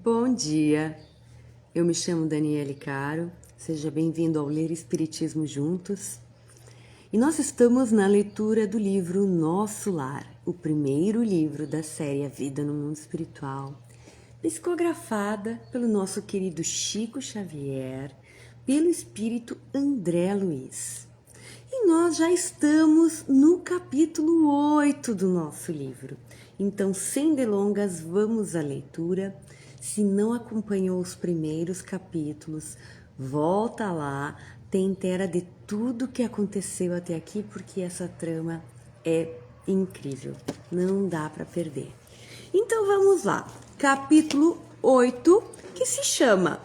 Bom dia, eu me chamo Daniele Caro, seja bem-vindo ao Ler Espiritismo Juntos. E nós estamos na leitura do livro Nosso Lar, o primeiro livro da série A Vida no Mundo Espiritual, psicografada pelo nosso querido Chico Xavier, pelo espírito André Luiz. E nós já estamos no capítulo 8 do nosso livro. Então, sem delongas, vamos à leitura. Se não acompanhou os primeiros capítulos, volta lá, tem inteira de tudo que aconteceu até aqui, porque essa trama é incrível, não dá para perder. Então vamos lá, capítulo 8, que se chama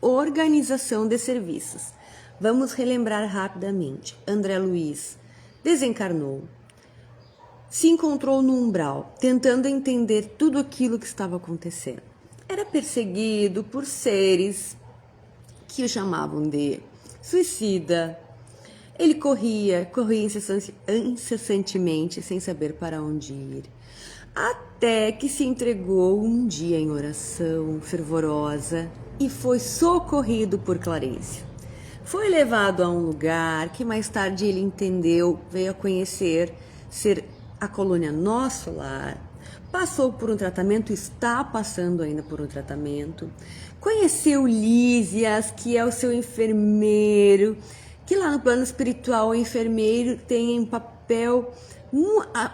Organização de Serviços. Vamos relembrar rapidamente. André Luiz desencarnou, se encontrou no umbral, tentando entender tudo aquilo que estava acontecendo. Era perseguido por seres que o chamavam de suicida. Ele corria incessantemente, sem saber para onde ir, até que se entregou um dia em oração fervorosa e foi socorrido por Clarencio. Foi levado a um lugar que mais tarde ele entendeu, veio a conhecer, ser a colônia Nosso Lar. Passou por um tratamento, está passando ainda por um tratamento. Conheceu Lísias, que é o seu enfermeiro, que lá no plano espiritual o enfermeiro tem um papel,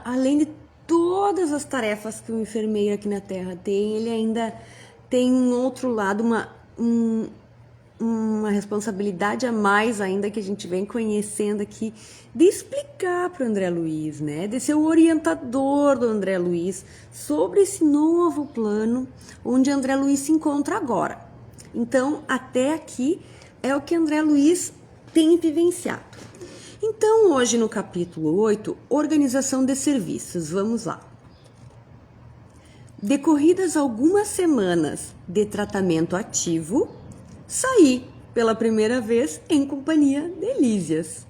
além de todas as tarefas que o enfermeiro aqui na Terra tem, ele ainda tem um outro lado, uma responsabilidade a mais ainda que a gente vem conhecendo aqui, de explicar para o André Luiz, né? De ser o orientador do André Luiz sobre esse novo plano onde André Luiz se encontra agora. Então, até aqui é o que André Luiz tem vivenciado. Então, hoje no capítulo 8, Organização de Serviços, vamos lá. Decorridas algumas semanas de tratamento ativo, saí pela primeira vez em companhia de Lísias.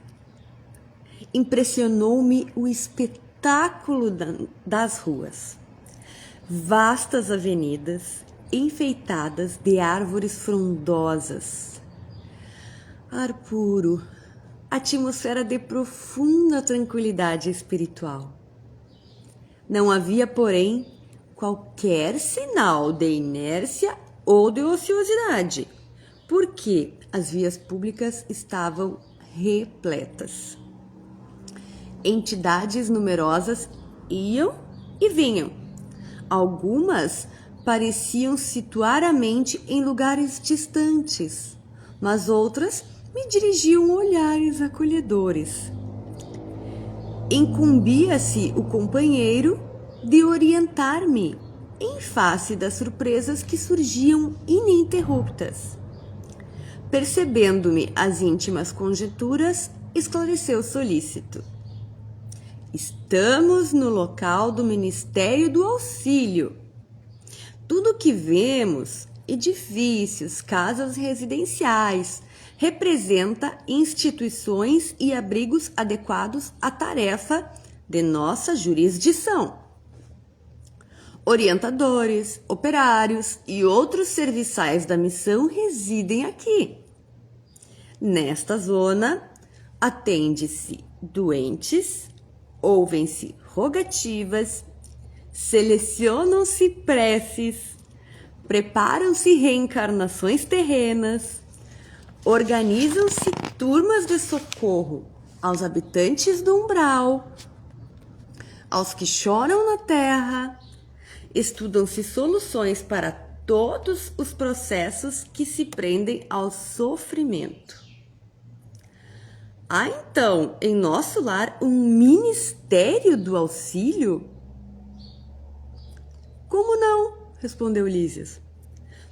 Impressionou-me o espetáculo das ruas. Vastas avenidas enfeitadas de árvores frondosas. Ar puro, atmosfera de profunda tranquilidade espiritual. Não havia, porém, qualquer sinal de inércia ou de ociosidade, porque as vias públicas estavam repletas. Entidades numerosas iam e vinham. Algumas pareciam situar a mente em lugares distantes, mas outras me dirigiam olhares acolhedores. Incumbia-se o companheiro de orientar-me em face das surpresas que surgiam ininterruptas. Percebendo-me as íntimas conjecturas, esclareceu solícito. Estamos no local do Ministério do Auxílio. Tudo o que vemos, edifícios, casas residenciais, representa instituições e abrigos adequados à tarefa de nossa jurisdição. Orientadores, operários e outros serviçais da missão residem aqui. Nesta zona, atende-se doentes, ouvem-se rogativas, selecionam-se preces, preparam-se reencarnações terrenas, organizam-se turmas de socorro aos habitantes do umbral, aos que choram na terra, estudam-se soluções para todos os processos que se prendem ao sofrimento. Há então em nosso lar um Ministério do Auxílio? Como não? Respondeu Lísias.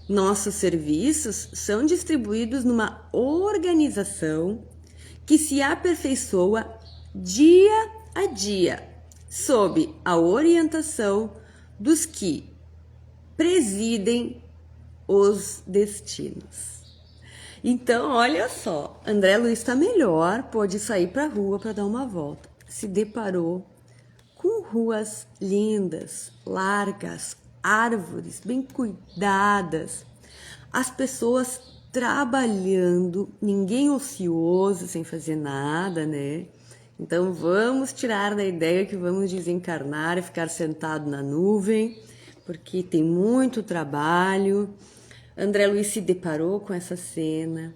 Nossos serviços são distribuídos numa organização que se aperfeiçoa dia a dia, sob a orientação dos que presidem os destinos. Então, olha só, André Luiz está melhor, pôde sair para a rua para dar uma volta. Se deparou com ruas lindas, largas, árvores bem cuidadas, as pessoas trabalhando, ninguém ocioso, sem fazer nada, né? Então vamos tirar da ideia que vamos desencarnar e ficar sentado na nuvem, porque tem muito trabalho. André Luiz se deparou com essa cena.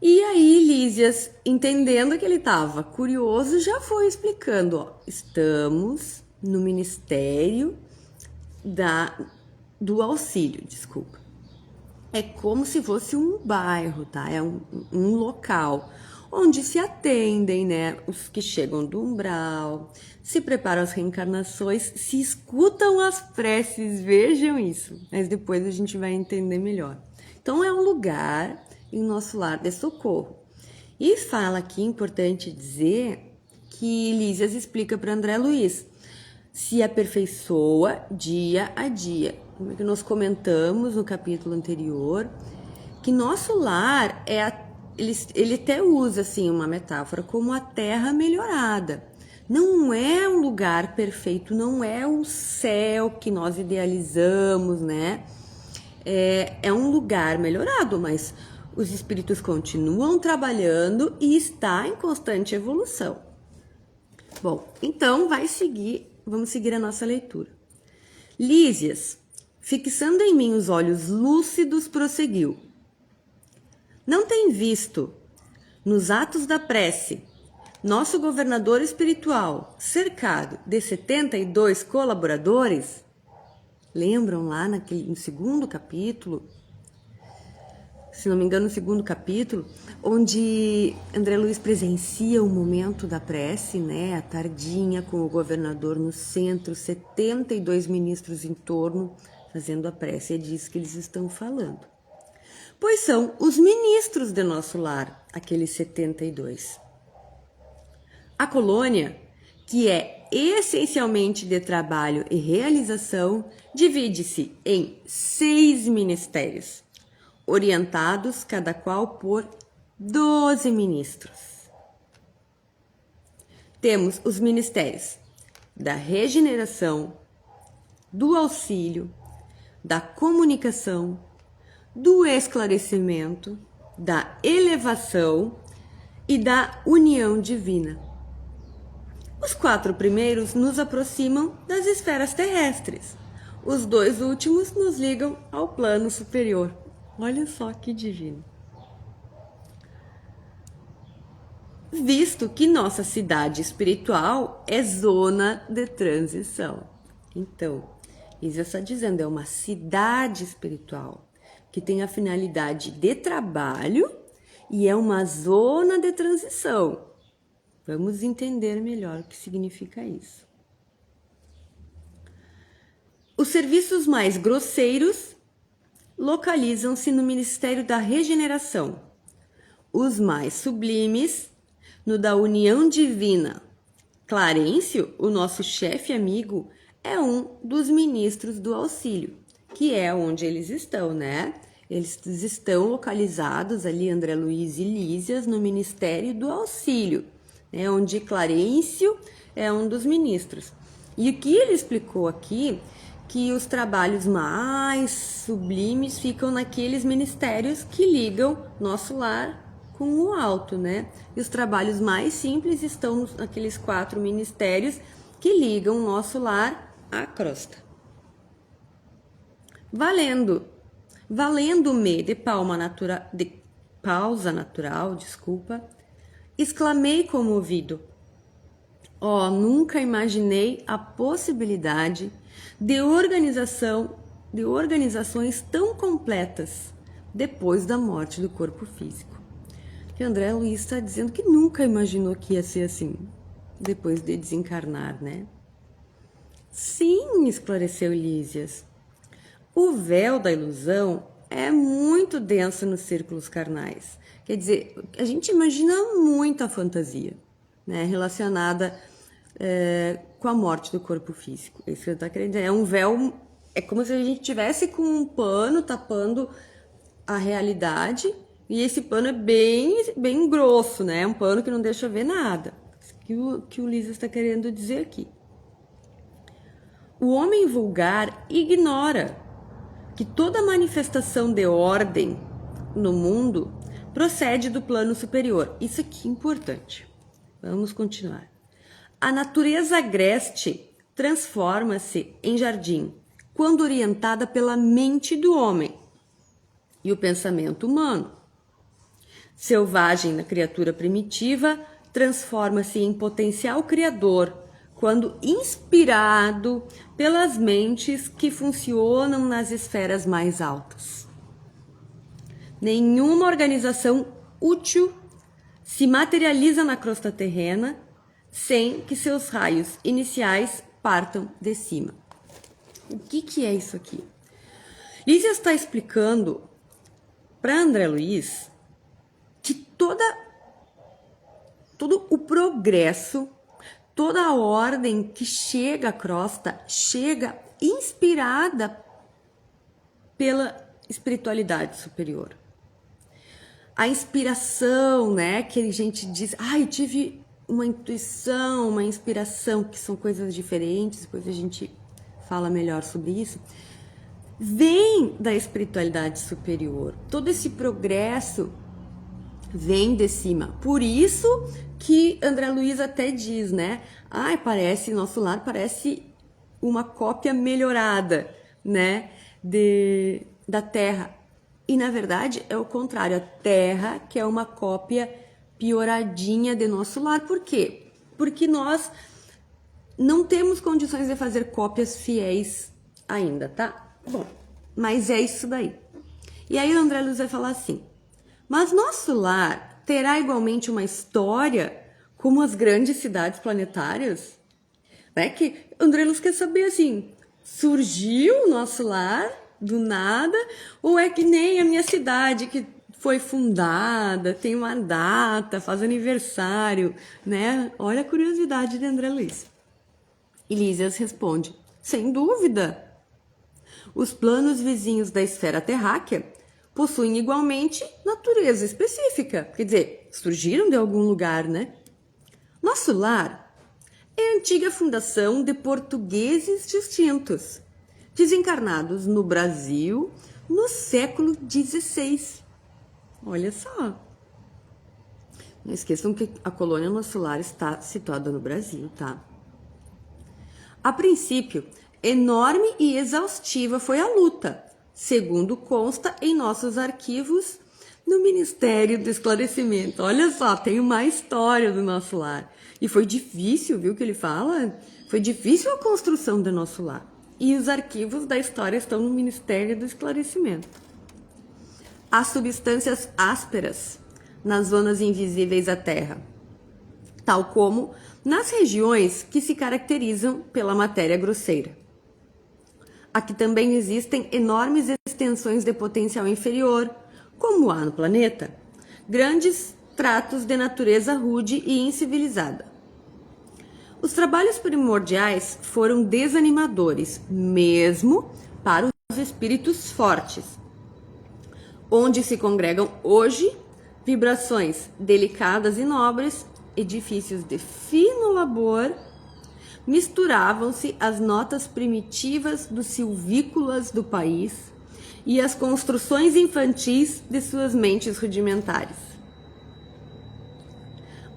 E aí, Lísias, entendendo que ele estava curioso, já foi explicando, ó, estamos no Ministério do Auxílio, desculpa. É como se fosse um bairro, tá? É um local onde se atendem, né, os que chegam do umbral, se preparam as reencarnações, se escutam as preces, vejam isso. Mas depois a gente vai entender melhor. Então é um lugar em nosso lar de socorro. E fala aqui, importante dizer, que Lísias explica para André Luiz, se aperfeiçoa dia a dia. Como é que nós comentamos no capítulo anterior, que nosso lar ele até usa assim uma metáfora como a terra melhorada. Não é um lugar perfeito, não é o céu que nós idealizamos, né? É um lugar melhorado, mas os espíritos continuam trabalhando e está em constante evolução. Bom, então vamos seguir a nossa leitura. Lísias, fixando em mim os olhos lúcidos, prosseguiu. Não tem visto, nos atos da prece, nosso governador espiritual cercado de 72 colaboradores? Lembram lá no segundo capítulo? Se não me engano, no segundo capítulo, onde André Luiz presencia o momento da prece, né? A tardinha com o governador no centro, 72 ministros em torno, fazendo a prece. É disso que eles estão falando. Pois são os ministros de nosso lar, aqueles 72. A colônia, que é essencialmente de trabalho e realização, divide-se em 6 ministérios, orientados cada qual por 12 ministros. Temos os ministérios da regeneração, do auxílio, da comunicação, do esclarecimento, da elevação e da união divina. Os 4 primeiros nos aproximam das esferas terrestres. Os 2 últimos nos ligam ao plano superior. Olha só que divino. Visto que nossa cidade espiritual é zona de transição. Então, isso está dizendo, é uma cidade espiritual que tem a finalidade de trabalho e é uma zona de transição. Vamos entender melhor o que significa isso. Os serviços mais grosseiros localizam-se no Ministério da Regeneração. Os mais sublimes, no da União Divina. Clarencio, o nosso chefe amigo, é um dos ministros do auxílio, que é onde eles estão, né? Eles estão localizados ali, André Luiz e Lísias, no Ministério do Auxílio, né? Onde Clarencio é um dos ministros. E o que ele explicou aqui, que os trabalhos mais sublimes ficam naqueles ministérios que ligam nosso lar com o alto, né? E os trabalhos mais simples estão naqueles 4 ministérios que ligam nosso lar à crosta. Valendo-me de pausa natural, exclamei comovido. Oh, nunca imaginei a possibilidade de organizações tão completas depois da morte do corpo físico. Que André Luiz está dizendo que nunca imaginou que ia ser assim, depois de desencarnar, né? Sim, esclareceu Lísias. O véu da ilusão é muito denso nos círculos carnais. Quer dizer, a gente imagina muita fantasia, né, relacionada com a morte do corpo físico. Isso que eu estou querendo dizer. É um véu, é como se a gente tivesse com um pano tapando a realidade, e esse pano é bem grosso, né? É um pano que não deixa ver nada. Isso que o Lísias está querendo dizer aqui. o homem vulgar ignora que toda manifestação de ordem no mundo procede do plano superior. Isso aqui é importante. Vamos continuar. A natureza agreste transforma-se em jardim quando orientada pela mente do homem e o pensamento humano. Selvagem na criatura primitiva transforma-se em potencial criador quando inspirado pelas mentes que funcionam nas esferas mais altas. Nenhuma organização útil se materializa na crosta terrena sem que seus raios iniciais partam de cima. O que é isso aqui? Lísia está explicando para André Luiz que todo o progresso, toda a ordem que chega à crosta, chega inspirada pela espiritualidade superior. A inspiração, né, que a gente diz, eu tive uma intuição, uma inspiração, que são coisas diferentes, depois a gente fala melhor sobre isso, vem da espiritualidade superior. Todo esse progresso vem de cima. Por isso que André Luiz até diz, né? Parece, nosso lar parece uma cópia melhorada, né? Da Terra. E na verdade é o contrário. A Terra que é uma cópia pioradinha de nosso lar. Por quê? Porque nós não temos condições de fazer cópias fiéis ainda, tá? Bom, mas é isso daí. E aí o André Luiz vai falar assim: mas nosso lar terá igualmente uma história como as grandes cidades planetárias? Né? Que André Luiz quer saber assim, surgiu o nosso lar do nada, ou é que nem a minha cidade que foi fundada, tem uma data, faz aniversário, né? Olha a curiosidade de André Luiz. E Lísias responde: sem dúvida. Os planos vizinhos da esfera terráquea possuem igualmente natureza específica, quer dizer, surgiram de algum lugar, né? Nosso lar é a antiga fundação de portugueses distintos, desencarnados no Brasil no século XVI. Olha só. Não esqueçam que a colônia Nosso Lar está situada no Brasil, tá? A princípio, enorme e exaustiva foi a luta, segundo consta em nossos arquivos no Ministério do Esclarecimento. Olha só, tem uma história do nosso lar. E foi difícil, viu que ele fala? Foi difícil a construção do nosso lar. E os arquivos da história estão no Ministério do Esclarecimento. Há substâncias ásperas nas zonas invisíveis da Terra, tal como nas regiões que se caracterizam pela matéria grosseira. Aqui também existem enormes extensões de potencial inferior, como há no planeta, grandes tratos de natureza rude e incivilizada. Os trabalhos primordiais foram desanimadores, mesmo para os espíritos fortes, onde se congregam hoje vibrações delicadas e nobres, edifícios de fino labor, misturavam-se as notas primitivas dos silvícolas do país e as construções infantis de suas mentes rudimentares.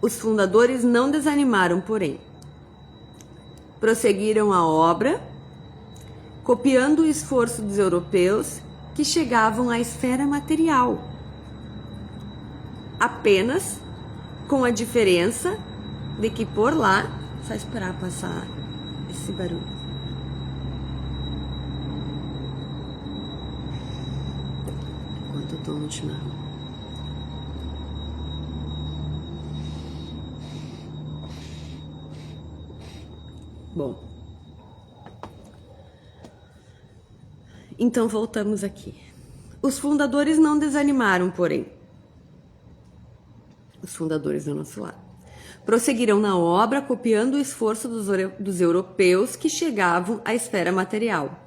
Os fundadores não desanimaram, porém. Prosseguiram a obra, copiando o esforço dos europeus que chegavam à esfera material, apenas com a diferença de que por lá, só esperar passar esse barulho. Enquanto eu tô no chimarrão. Bom, então voltamos aqui. Os fundadores não desanimaram, porém. Os fundadores do nosso lar prosseguiram na obra, copiando o esforço dos europeus que chegavam à esfera material,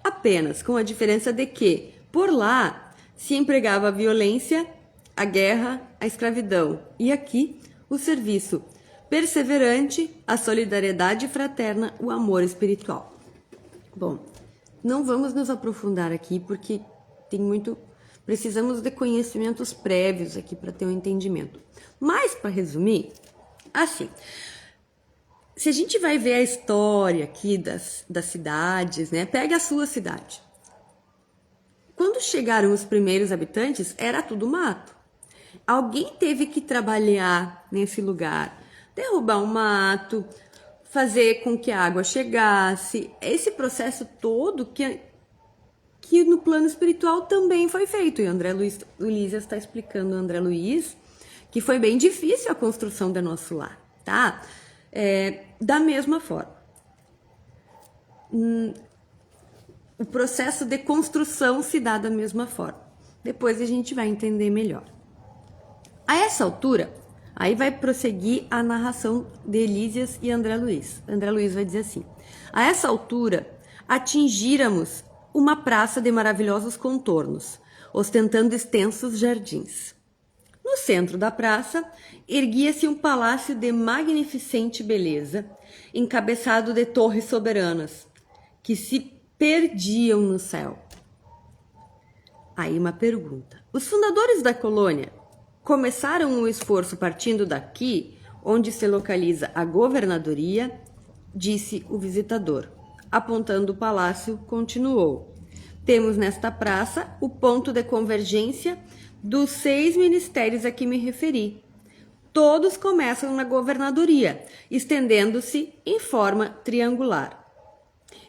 apenas com a diferença de que, por lá, se empregava a violência, a guerra, a escravidão, e aqui o serviço perseverante, a solidariedade fraterna, o amor espiritual. Bom, não vamos nos aprofundar aqui porque precisamos de conhecimentos prévios aqui para ter um entendimento. Mas, para resumir, assim, se a gente vai ver a história aqui das cidades, né? Pega a sua cidade. Quando chegaram os primeiros habitantes, era tudo mato. Alguém teve que trabalhar nesse lugar, derrubar um mato, fazer com que a água chegasse. Esse processo todo que no plano espiritual também foi feito. E o André Luiz, o Lísias está explicando, o André Luiz, que foi bem difícil a construção do nosso lar, tá? Da mesma forma. O processo de construção se dá da mesma forma. Depois a gente vai entender melhor. A essa altura, aí vai prosseguir a narração de Elísias e André Luiz. André Luiz vai dizer assim: a essa altura, atingíramos uma praça de maravilhosos contornos, ostentando extensos jardins. No centro da praça, erguia-se um palácio de magnificente beleza, encabeçado de torres soberanas, que se perdiam no céu. Aí uma pergunta. Os fundadores da colônia começaram o esforço partindo daqui, onde se localiza a governadoria, disse o visitador. Apontando o palácio, continuou. Temos nesta praça o ponto de convergência dos 6 ministérios a que me referi. Todos começam na governadoria, estendendo-se em forma triangular.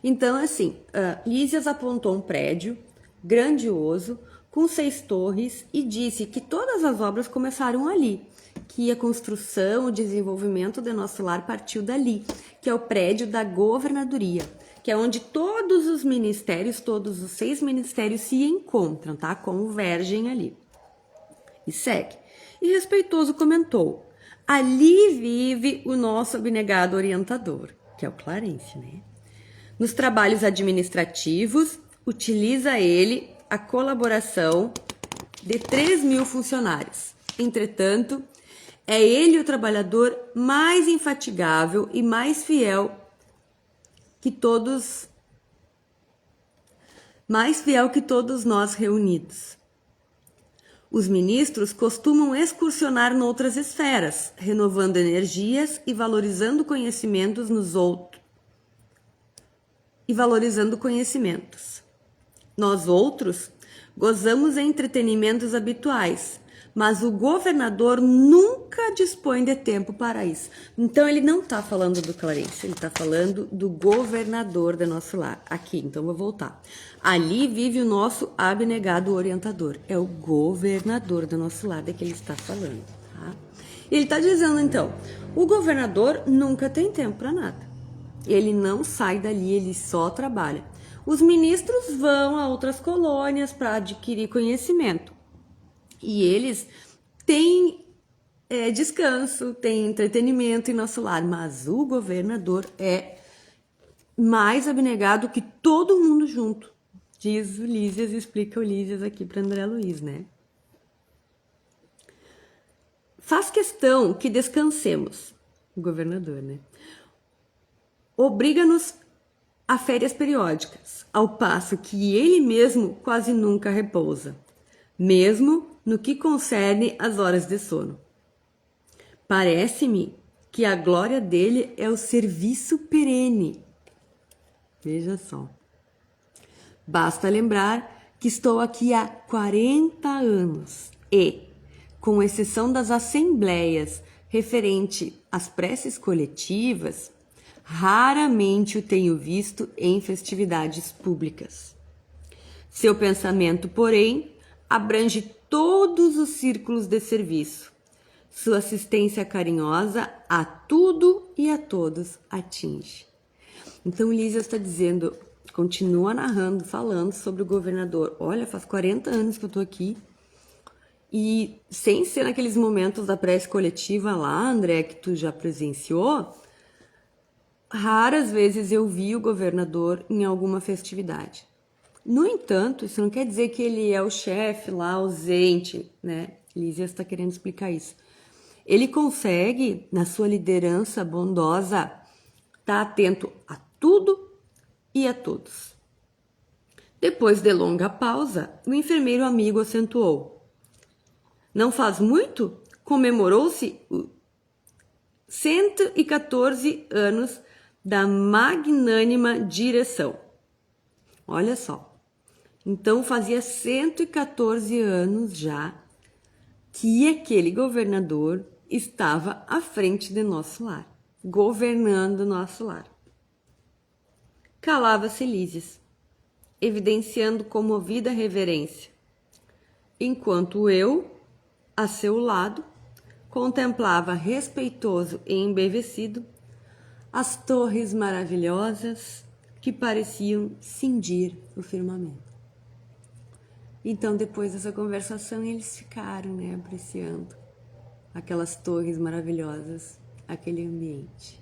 Então, assim, Lísias apontou um prédio grandioso, com 6 torres, e disse que todas as obras começaram ali, que a construção, o desenvolvimento do nosso lar partiu dali, que é o prédio da governadoria, que é onde todos os ministérios, todos os 6 ministérios se encontram, tá? Convergem ali. E segue. E respeitoso comentou: ali vive o nosso abnegado orientador, que é o Clarence, né? Nos trabalhos administrativos, utiliza ele a colaboração de 3.000 funcionários. Entretanto, é ele o trabalhador mais infatigável e mais fiel que todos nós reunidos. Os ministros costumam excursionar noutras esferas, renovando energias e valorizando conhecimentos nos outros. Nós outros gozamos de entretenimentos habituais, mas o governador nunca dispõe de tempo para isso. Então ele não está falando do Clarence, ele está falando do governador do nosso lar. Aqui, então vou voltar. Ali vive o nosso abnegado orientador. É o governador do nosso lar de que ele está falando. Tá? Ele está dizendo, então, o governador nunca tem tempo para nada. Ele não sai dali, ele só trabalha. Os ministros vão a outras colônias para adquirir conhecimento. E eles têm descanso, têm entretenimento em nosso lar. Mas o governador é mais abnegado que todo mundo junto. Diz o Lísias, explica o Lísias aqui para André Luiz, né? Faz questão que descansemos. O governador, né? Obriga-nos a férias periódicas, ao passo que ele mesmo quase nunca repousa, mesmo no que concerne às horas de sono. Parece-me que a glória dele é o serviço perene. Veja só. Basta lembrar que estou aqui há 40 anos e, com exceção das assembleias referente às preces coletivas, raramente o tenho visto em festividades públicas. Seu pensamento, porém, abrange todos os círculos de serviço. Sua assistência carinhosa a tudo e a todos atinge. Então, Lísias está dizendo, continua narrando, falando sobre o governador. Olha, faz 40 anos que eu estou aqui. E sem ser naqueles momentos da prece coletiva lá, André, que tu já presenciou, raras vezes eu vi o governador em alguma festividade. No entanto, isso não quer dizer que ele é o chefe lá, ausente, né? Lísias está querendo explicar isso. Ele consegue, na sua liderança bondosa, estar atento a tudo e a todos. Depois de longa pausa, o enfermeiro amigo acentuou: não faz muito, comemorou-se 114 anos da magnânima direção. Olha só, então fazia 114 anos já que aquele governador estava à frente de nosso lar, governando nosso lar. Calava-se Lísias, evidenciando comovida reverência, enquanto eu, a seu lado, contemplava respeitoso e embevecido as torres maravilhosas que pareciam cindir o firmamento. Então, depois dessa conversação, eles ficaram, apreciando aquelas torres maravilhosas, aquele ambiente.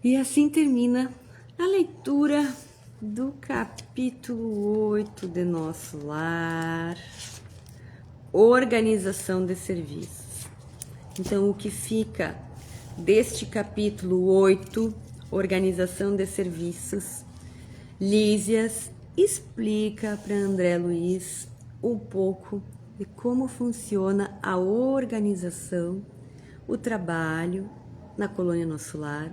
E assim termina a leitura do capítulo 8 de Nosso Lar, Organização de Serviços. Então, o que fica deste capítulo 8, Organização de Serviços, Lísias explica para André Luiz um pouco de como funciona a organização, o trabalho na colônia Nosso Lar.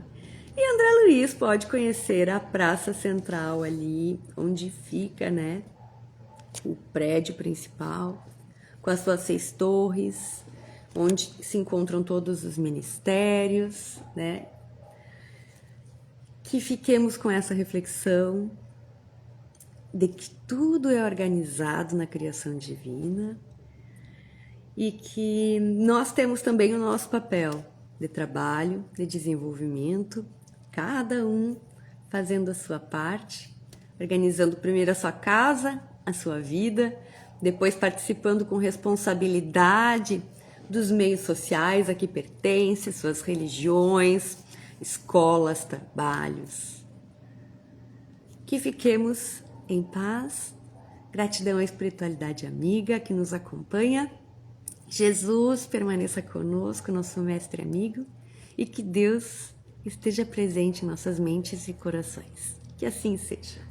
E André Luiz pode conhecer a praça central ali, onde fica, o prédio principal, com as suas 6 torres, onde se encontram todos os ministérios, Que fiquemos com essa reflexão de que tudo é organizado na criação divina e que nós temos também o nosso papel de trabalho, de desenvolvimento, cada um fazendo a sua parte, organizando primeiro a sua casa, a sua vida, depois participando com responsabilidade dos meios sociais a que pertence, suas religiões, escolas, trabalhos. Que fiquemos em paz, gratidão à espiritualidade amiga que nos acompanha. Jesus permaneça conosco, nosso mestre amigo, e que Deus esteja presente em nossas mentes e corações. Que assim seja.